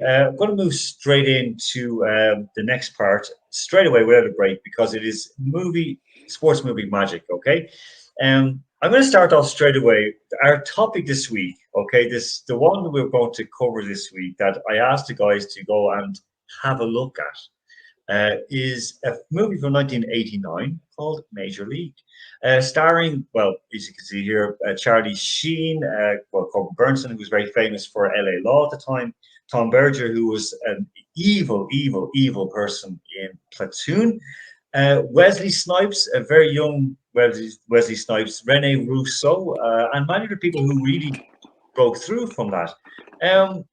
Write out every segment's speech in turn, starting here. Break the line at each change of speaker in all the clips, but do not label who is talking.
I'm going to move straight into the next part straight away without a break because it is sports movie magic. Okay, I'm going to start off straight away. Our topic this week, okay, the one that we're going to cover this week that I asked the guys to go and have a look at is a movie from 1989 called Major League, starring, well, as you can see here, Charlie Sheen, Corbin Burnson, who was very famous for LA Law at the time, Tom Berger, who was an evil, evil, evil person in Platoon, Wesley Snipes, a very young Wesley Snipes, Renee Russo, and many of the people who really broke through from that. Um,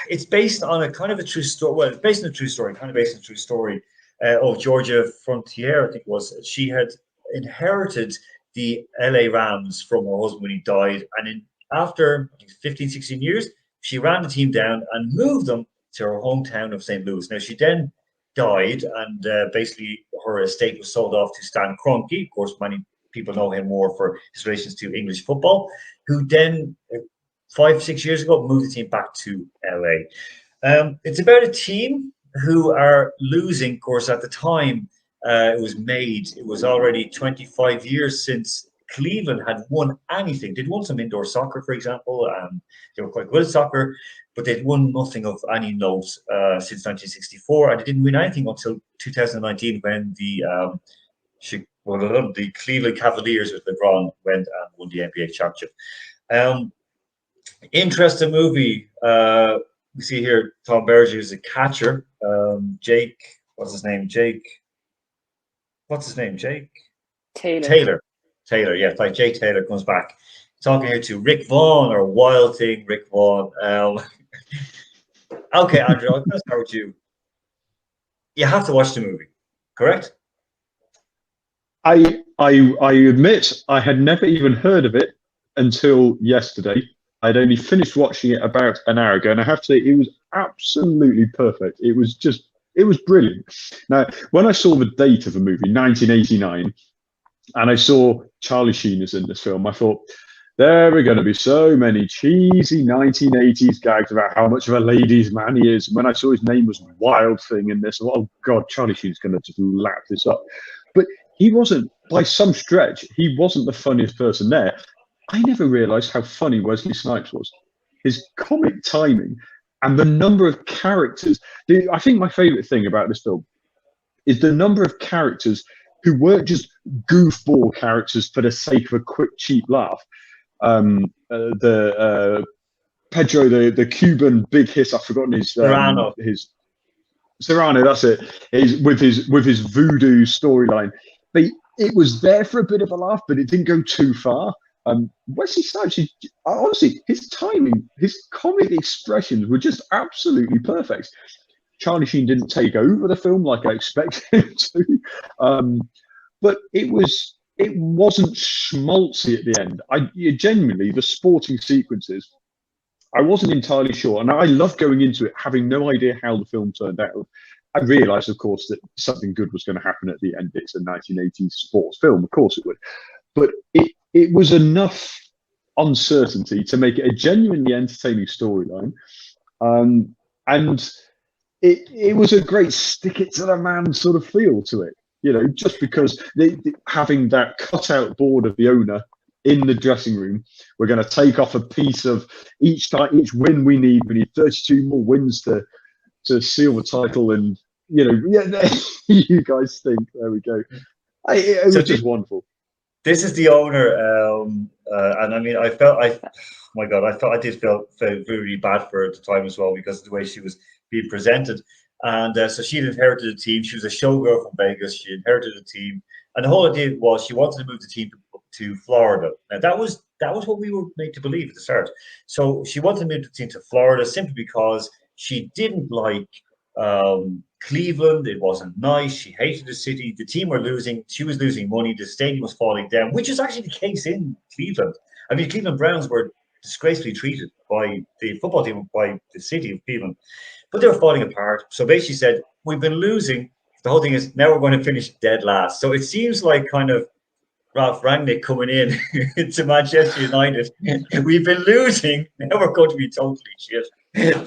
it's based on a kind of a true story. Well, it's based on a true story, kind of based on a true story of Georgia Frontier, I think it was. She had inherited the LA Rams from her husband when he died. And after 15, 16 years, she ran the team down and moved them to her hometown of St. Louis. Now, she then died, and basically her estate was sold off to Stan Kroenke. Of course, many people know him more for his relations to English football, who then 5, 6 years ago, moved the team back to LA. It's about a team who are losing, of course, at the time it was made. It was already 25 years since Cleveland had won anything. They'd won some indoor soccer, for example. They were quite good at soccer, but they'd won nothing of any note since 1964. And they didn't win anything until 2019 when the Cleveland Cavaliers with LeBron went and won the NBA championship. Interesting movie. We see here Tom Berger is a catcher. Jake, what's his name? Jake. What's his name? Jake
Taylor.
Taylor. Yeah, like Jake Taylor comes back. Talking here to Rick Vaughn or Wild Thing Rick Vaughn. Okay, Andrew, I'm going to start with you. You have to watch the movie, correct?
I admit I had never even heard of it until yesterday. I'd only finished watching it about an hour ago, and I have to say it was absolutely perfect. It was brilliant. Now, when I saw the date of the movie, 1989, and I saw Charlie Sheen is in this film, I thought, there are going to be so many cheesy 1980s gags about how much of a ladies' man he is. And when I saw his name was Wild Thing in this, I thought, oh God, Charlie Sheen's going to just lap this up. But he wasn't, by some stretch, he wasn't the funniest person there. I never realised how funny Wesley Snipes was. His comic timing and the number of characters. I think my favourite thing about this film is the number of characters who weren't just goofball characters for the sake of a quick, cheap laugh. Pedro, the Cuban big hiss, I've forgotten his Serrano, that's it. With his voodoo storyline. It was there for a bit of a laugh, but it didn't go too far. Wesley Snipes, honestly, his timing, his comic expressions were just absolutely perfect. Charlie Sheen didn't take over the film like I expected him to, but it wasn't schmaltzy at the end. Genuinely, the sporting sequences, I wasn't entirely sure, and I love going into it having no idea how the film turned out. I realised, of course, that something good was going to happen at the end. It's a 1980s sports film, of course it would, but it was enough uncertainty to make it a genuinely entertaining storyline, and it was a great stick it to the man sort of feel to it. You know, just because having that cutout board of the owner in the dressing room, we're going to take off a piece of each win we need. We need 32 more wins to seal the title, and you guys think. There we go. It was just wonderful.
This is the owner, and I mean, I did feel really bad for her at the time as well because of the way she was being presented. And so she'd inherited the team. She was a showgirl from Vegas. She inherited the team, and the whole idea was she wanted to move the team to Florida. Now that was what we were made to believe at the start. So she wanted to move the team to Florida simply because she didn't like Cleveland. It wasn't nice. She hated the city. The team were losing. She was losing money. The stadium was falling down, which is actually the case in Cleveland. I mean, Cleveland Browns were disgracefully treated by the football team, by the city of Cleveland, but they were falling apart. So basically said, we've been losing. The whole thing is now we're going to finish dead last. So it seems like kind of Ralph Rangnick coming in to Manchester United. We've been losing. Now we're going to be totally shit.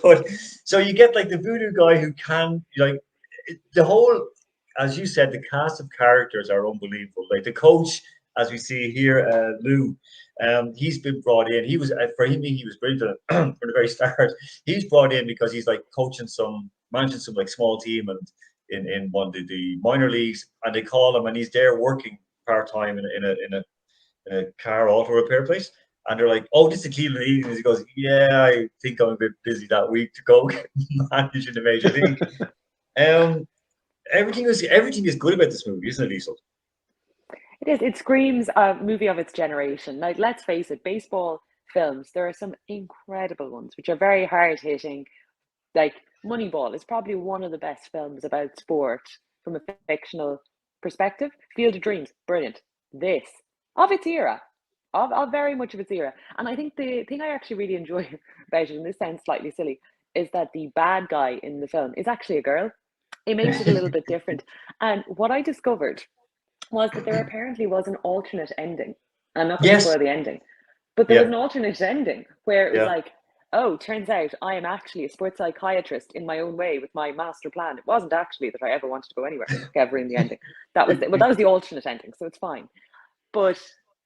But so you get like the voodoo guy who can like the whole, as you said, the cast of characters are unbelievable. Like the coach, as we see here, Lou, he's been brought in. He was for him, he was brilliant from the very start. He's brought in because he's like managing some like small team and in one of the minor leagues, and they call him, and he's there working part time in a car auto repair place. And they're like, "Oh, this is the Cleveland Indians." And he goes, "Yeah, I think I'm a bit busy that week to go manage in the major league." Um, everything is good about this movie, isn't it, Iseult?
It is. It screams a movie of its generation. Like, let's face it, baseball films, there are some incredible ones which are very hard hitting. Like Moneyball is probably one of the best films about sport from a fictional perspective. Field of Dreams, brilliant. This, of its era, of very much of its era. And I think the thing I actually really enjoy about it, and this sounds slightly silly, is that the bad guy in the film is actually a girl. It makes it a little bit different. And what I discovered was that there apparently was an alternate ending. I'm not going to
Yes.
spoil the ending, but there was an alternate ending where it was like, oh, turns out I am actually a sports psychiatrist in my own way with my master plan. It wasn't actually that I ever wanted to go anywhere, ever in the ending. That was the alternate ending, so it's fine. But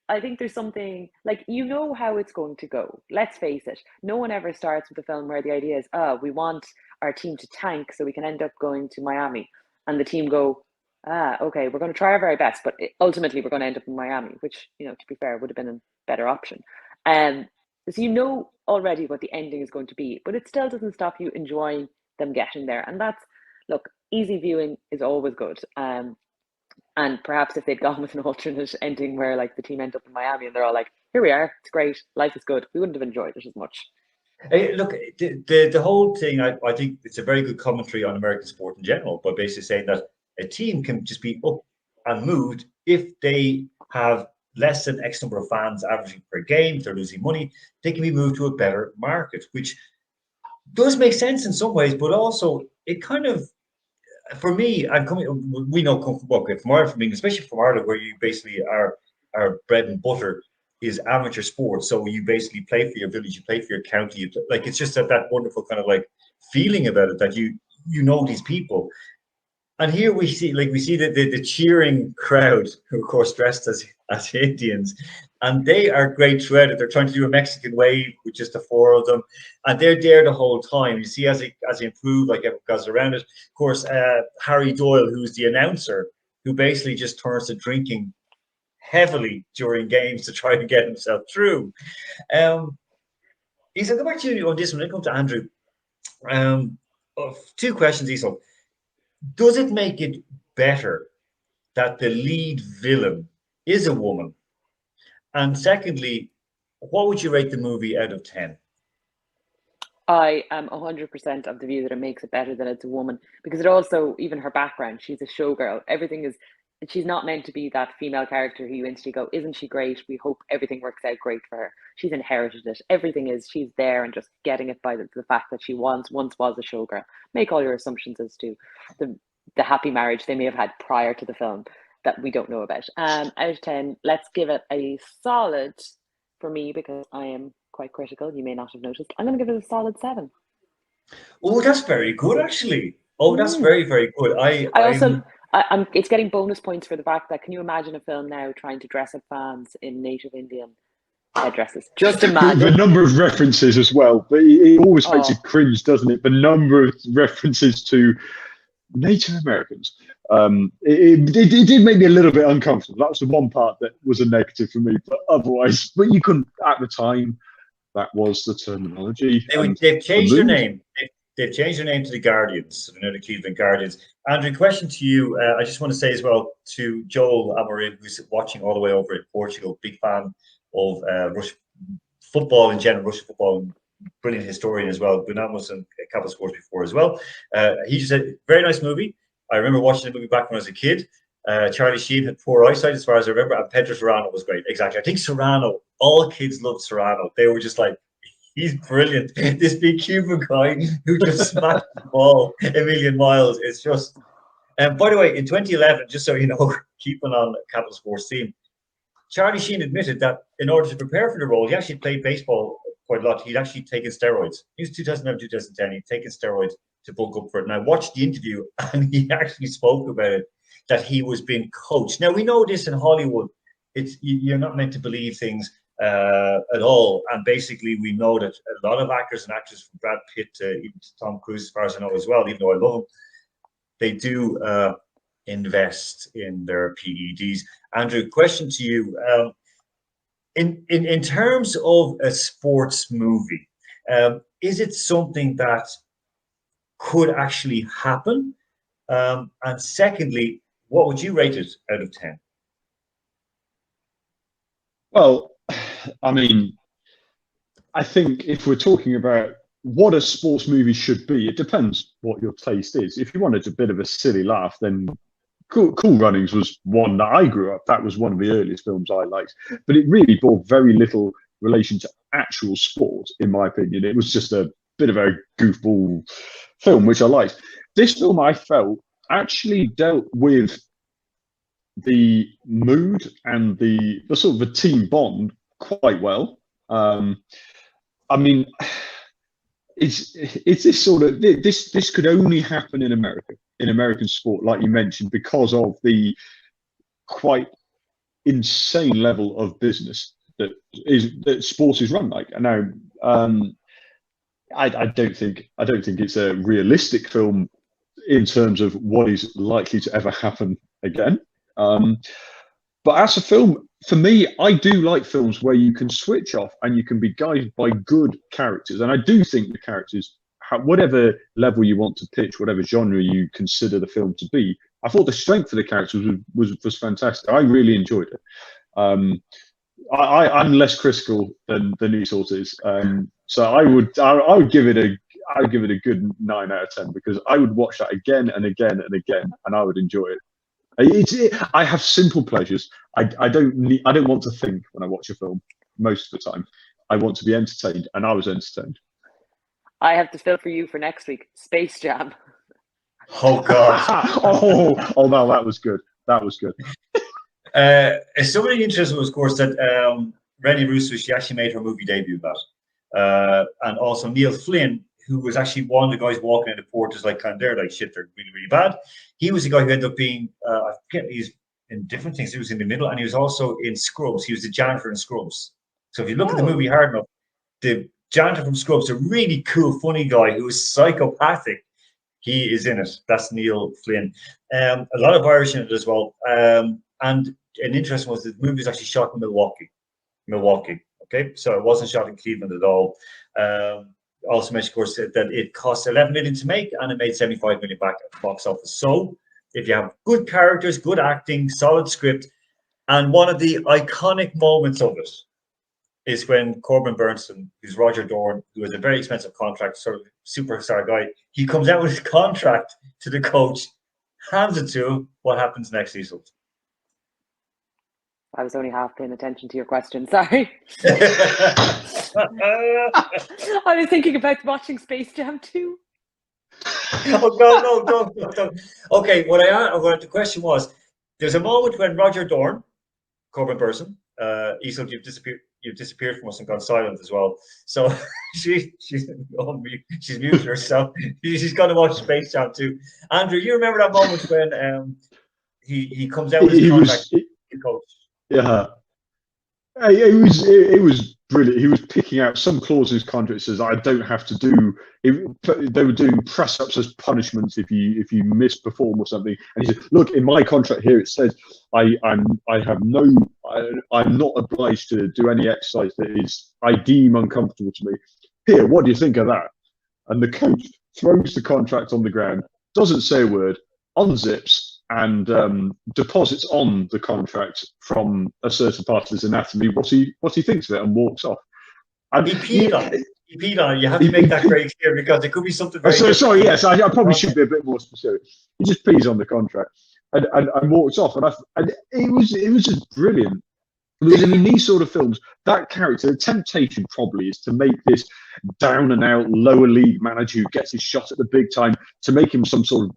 I think there's something like, you know how it's going to go. Let's face it. No one ever starts with a film where the idea is, oh, we want our team to tank so we can end up going to Miami. And the team go, okay, we're going to try our very best, but ultimately we're going to end up in Miami, which, to be fair, would have been a better option. So you know already what the ending is going to be, but it still doesn't stop you enjoying them getting there. And that's, look, easy viewing is always good. And perhaps if they'd gone with an alternate ending where like the team end up in Miami and they're all like, here we are, it's great, life is good, we wouldn't have enjoyed it as much.
Hey, look, the whole thing, I think it's a very good commentary on American sport in general, by basically saying that a team can just be up and moved if they have less than X number of fans averaging per game. If they're losing money, they can be moved to a better market, which does make sense in some ways, but also it kind of, for me, I'm coming. We know from Ireland, from England, especially from Ireland, where you basically are bread and butter is amateur sports. So you basically play for your village, you play for your county. Like it's just that wonderful kind of like feeling about it that you know these people. And here we see the cheering crowd, who of course dressed as Indians, and they are great throughout it. They're trying to do a Mexican wave with just the four of them, and they're there the whole time. You see as they improve, like everyone goes around it. Of course, Harry Doyle, who's the announcer, who basically just turns to drinking heavily during games to try to get himself through. Isa, go back to you on this one. I come to Andrew. Two questions, Isa. Does it make it better that the lead villain is a woman? And secondly, what would you rate the movie out of 10?
I am 100% of the view that it makes it better that it's a woman, because it also, even her background, she's a showgirl. She's not meant to be that female character who you instantly go, isn't she great? We hope everything works out great for her. She's inherited it. Everything is, she's there and just getting it by the fact that she once was a showgirl. Make all your assumptions as to the happy marriage they may have had prior to the film that we don't know about. Out of 10, let's give it a solid, for me, because I am quite critical, you may not have noticed, I'm going to give it a solid 7.
Oh, that's very good, actually. Oh, that's very, very good.
I'm it's getting bonus points for the fact that, can you imagine a film now trying to dress up fans in native Indian headdresses? Just imagine.
The number of references as well. But it always makes it cringe, doesn't it? The number of references to Native Americans. It did make me a little bit uncomfortable. That was the one part that was a negative for me. But otherwise, but you couldn't, at the time, that was the terminology.
They've changed their name. They've changed their name to the Guardians, so they're now the Cleveland Guardians. Andrew, question to you. I just want to say as well to Joel Amorim, who's watching all the way over in Portugal, big fan of Russian football in general, Russian football, brilliant historian as well. Bunamos and a couple of scores before as well. He just said, very nice movie. I remember watching the movie back when I was a kid. Charlie Sheen had poor eyesight, as far as I remember, and Pedro Serrano was great. Exactly. I think Serrano, all kids loved Serrano. They were just like, he's brilliant. This big Cuban guy who just smacked the ball a million miles. It's just. And by the way, in 2011, just so you know, keeping on Capital Sports team, Charlie Sheen admitted that in order to prepare for the role, he actually played baseball quite a lot. He'd actually taken steroids. He was 2009, 2010. He'd taken steroids to bulk up for it. And I watched the interview, and he actually spoke about it, that he was being coached. Now, we know this in Hollywood. You're not meant to believe things at all. And basically, we know that a lot of actors and actresses, from Brad Pitt to even to Tom Cruise, as far as I know as well, even though I love him, they do invest in their PEDs. Andrew, question to you. In terms of a sports movie, is it something that could actually happen? And secondly, what would you rate it out of 10?
Well, I mean, I think if we're talking about what a sports movie should be, it depends what your taste is. If you wanted a bit of a silly laugh, then Cool Runnings was one that I grew up. That was one of the earliest films I liked. But it really bore very little relation to actual sport, in my opinion. It was just a bit of a goofball film, which I liked. This film, I felt, actually dealt with the mood and the sort of a team bond quite well. I mean, it's this sort of this could only happen in America, in American sport, like you mentioned, because of the quite insane level of business that sport is run like. And now, I don't think it's a realistic film in terms of what is likely to ever happen again. But as a film, for me, I do like films where you can switch off and you can be guided by good characters. And I do think the characters, whatever level you want to pitch, whatever genre you consider the film to be, I thought the strength of the characters was fantastic. I really enjoyed it. I'm less critical than Iseult is, so I would give it a good 9 out of 10, because I would watch that again and again and again, and I would enjoy it. I have simple pleasures. I don't want to think when I watch a film most of the time. I want to be entertained, and I was entertained.
I have to fill for you for next week. Space Jam.
Oh God!
oh no, that was good. That was good.
Somebody interesting was, of course, that Renee Russo, she actually made her movie debut that, and also Neil Flynn, who was actually one of the guys walking in the porters, like, kind of, they're like, shit, they're really, really bad. He was the guy who ended up being, I forget, he's in different things. He was in the middle, and he was also in Scrubs. He was the janitor in Scrubs. So if you look at the movie hard enough, the janitor from Scrubs, a really cool, funny guy who is psychopathic, he is in it. That's Neil Flynn. A lot of Irish in it as well. And an interesting was the movie was actually shot in Milwaukee. Okay, so it wasn't shot in Cleveland at all. Also mentioned, of course, that it cost 11 million to make, and it made 75 million back at the box office. So if you have good characters, good acting, solid script, and one of the iconic moments of it is when Corbin Bernsen, who's Roger Dorn, who has a very expensive contract, sort of superstar guy, he comes out with his contract to the coach, hands it to him. What happens next, Iseult?
I was only half paying attention to your question. Sorry. I was thinking about watching Space Jam 2.
Oh God, no, don't. Okay, what the question was: there's a moment when Roger Dorn, Corbin Bernsen, Iseult, you've disappeared from us and gone silent as well. So she's muted herself. She's going to watch Space Jam 2. Andrew, you remember that moment when he comes out with his contract to coach?
Yeah, it was brilliant. He was picking out some clauses in his contract. Says I don't have to do. They were doing press ups as punishments if you misperform or something. And he said, "Look, in my contract here it says I'm not obliged to do any exercise that I deem uncomfortable to me. Here, what do you think of that?" And the coach throws the contract on the ground, doesn't say a word, unzips, and deposits on the contract from a certain part of his anatomy what he thinks of it, and walks off. And
he peed on it. He peed on it. You have to make that very clear, because it could be something very
sorry, yes, I probably should be a bit more specific. He just pees on the contract and walks off, and it was just brilliant. Because in these sort of films, that character, the temptation probably is to make this down and out lower league manager who gets his shot at the big time, to make him some sort of,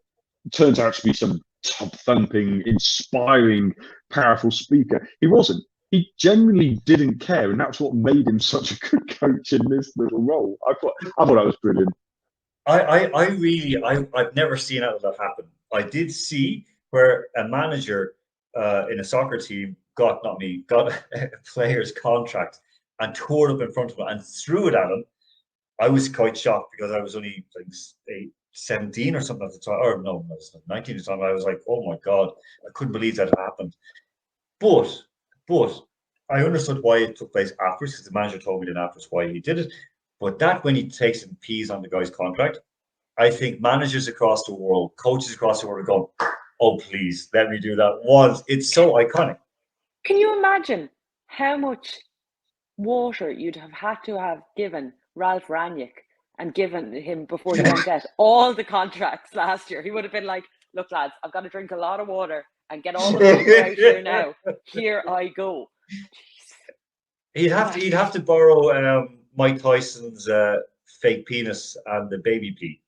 turns out to be some top thumping, inspiring, powerful speaker. He wasn't. he genuinely didn't care, and that's what made him such a good coach in this little role. I thought that was brilliant.
I've never seen that happen. I did see where a manager in a soccer team got a player's contract and tore it up in front of him and threw it at him. I was quite shocked because I was only like 17 or something at the time, or no, I was 19 at the time. I was like, oh my God, I couldn't believe that happened. But I understood why it took place afterwards, because the manager told me then afterwards why he did it. But that when he takes and pees on the guy's contract, I think managers across the world, coaches across the world are going, oh, please, let me do that once. It's so iconic.
Can you imagine how much water you'd have had to have given Ralph Rangnick and given him before he went out all the contracts last year? He would have been like, look, lads, I've got to drink a lot of water and get all the water out here now. Here I go.
He'd have to borrow Mike Tyson's fake penis and the baby pee.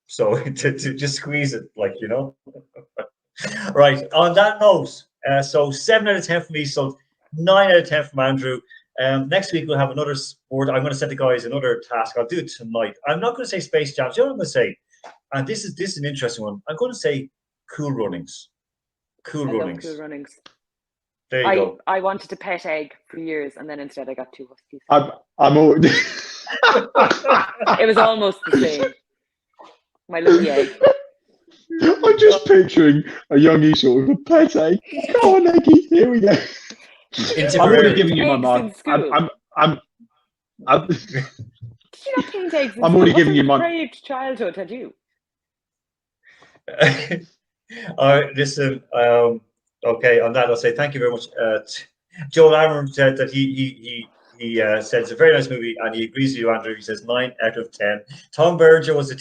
So to just squeeze it, like, you know. Right. On that note, so 7 out of 10 from Iseult, 9 out of 10 from Andrew. Next week we'll have another sport. I'm going to set the guys another task. I'll do it tonight. I'm not going to say Space Jam. You know what I'm going to say? And this is an interesting one. I'm going to say Cool Runnings. Cool Runnings.
Cool Runnings.
There you go.
I wanted a pet egg for years, and then instead I got 2 huskies.
I'm all...
It was almost the same. My lucky egg.
I'm just picturing a young Iseult with a pet egg. Go on, Eggy. Here we go. I'm already giving you my mark. I'm
Did you not paint eggs in
I'm
school?
already giving you my
depraved childhood, had you?
Listen, okay, on that I'll say thank you very much. Joel Amram said that he said it's a very nice movie, and he agrees with you, Andrew. He says 9 out of 10. Tom Berger was a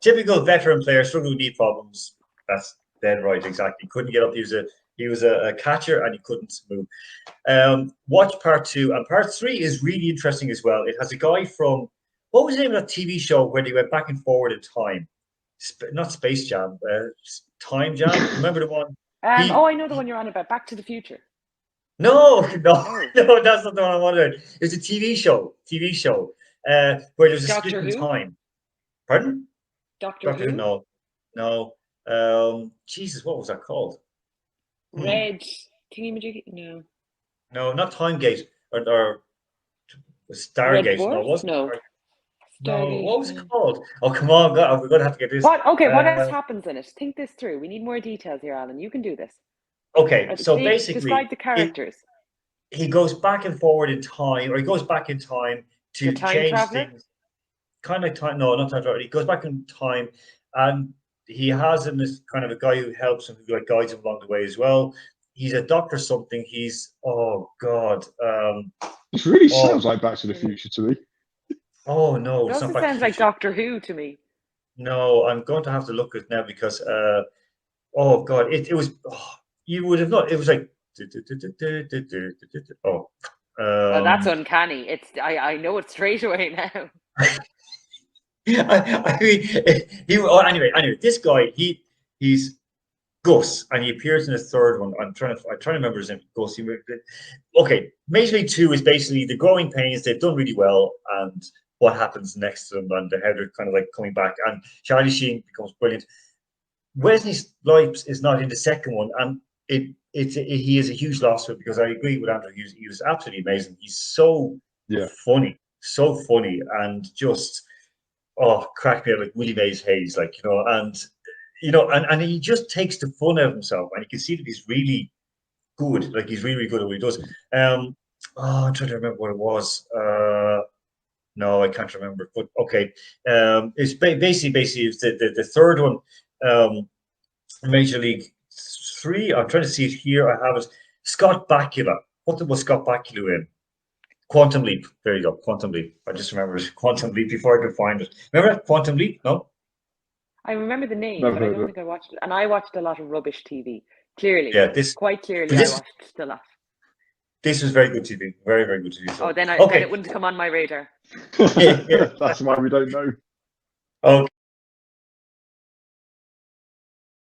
typical veteran player, struggling with knee problems. That's dead right, exactly. Couldn't get up. He was a catcher, and he couldn't move. Watch part 2, and part 3 is really interesting as well. It has a guy from, what was the name of that TV show where they went back and forward in time? Not Space Jam, Time Jam. Remember the one?
I know the one you're on about. Back to the Future.
No, that's not the one I wanted. It's a TV show, where there's a
Doctor
split in
Who?
time. Pardon?
Doctor Who?
No. Jesus, what was that called?
Red Thingy-majiggy? No.
No, not Time Gate or Stargate.
Red Dwarf?
No, it wasn't.
No.
No, what was it called? Oh, come on, God, we're going to have to get this.
What? Okay, what else happens in it? Think this through. We need more details here, Alan. You can do this.
Okay, so basically,
describe the characters.
He goes back and forward in time, or he goes back in time to change things. Kind of time, no, not time traveler. He goes back in time, and he has him as kind of a guy who helps him, who like guides him along the way as well. He's a doctor something. He's
This really sounds like Back to the Future to me.
Oh no,
it also sounds like Doctor Who to me.
No, I'm going to have to look at it now because oh God, it was you would have not. It was like
well, that's uncanny. It's I know it straight away now.
I mean, anyway, this guy, he's Gus, and he appears in the third one. I'm trying to remember his name. Gus. Okay, Major League 2 is basically the growing pains. They've done really well, and what happens next to them, and how they're kind of like coming back. And Charlie Sheen becomes brilliant. Wesley Snipes is not in the second one, and he is a huge loss for it, because I agree with Andrew. He was absolutely amazing. He's so funny, and just crack me up like Willie Mays Hayes, like, you know, and he just takes the fun out of himself, and you can see that he's really good. Like, he's really, really good at what he does. I'm trying to remember what it was. No, I can't remember. But okay, it's basically it's the third one. Major League 3. I'm trying to see it here. I have it. Scott Bakula. What was Scott Bakula in? Quantum Leap. There you go. Quantum Leap. I just remember it. Quantum Leap before I could find it. Remember that? Quantum Leap? No?
I remember the name, but I don't think I watched it. And I watched a lot of rubbish TV. Clearly.
Yeah,
quite clearly I watched a lot.
This was very good TV. Very, very good TV.
So. Then it wouldn't come on my radar.
That's why we don't know.
Okay.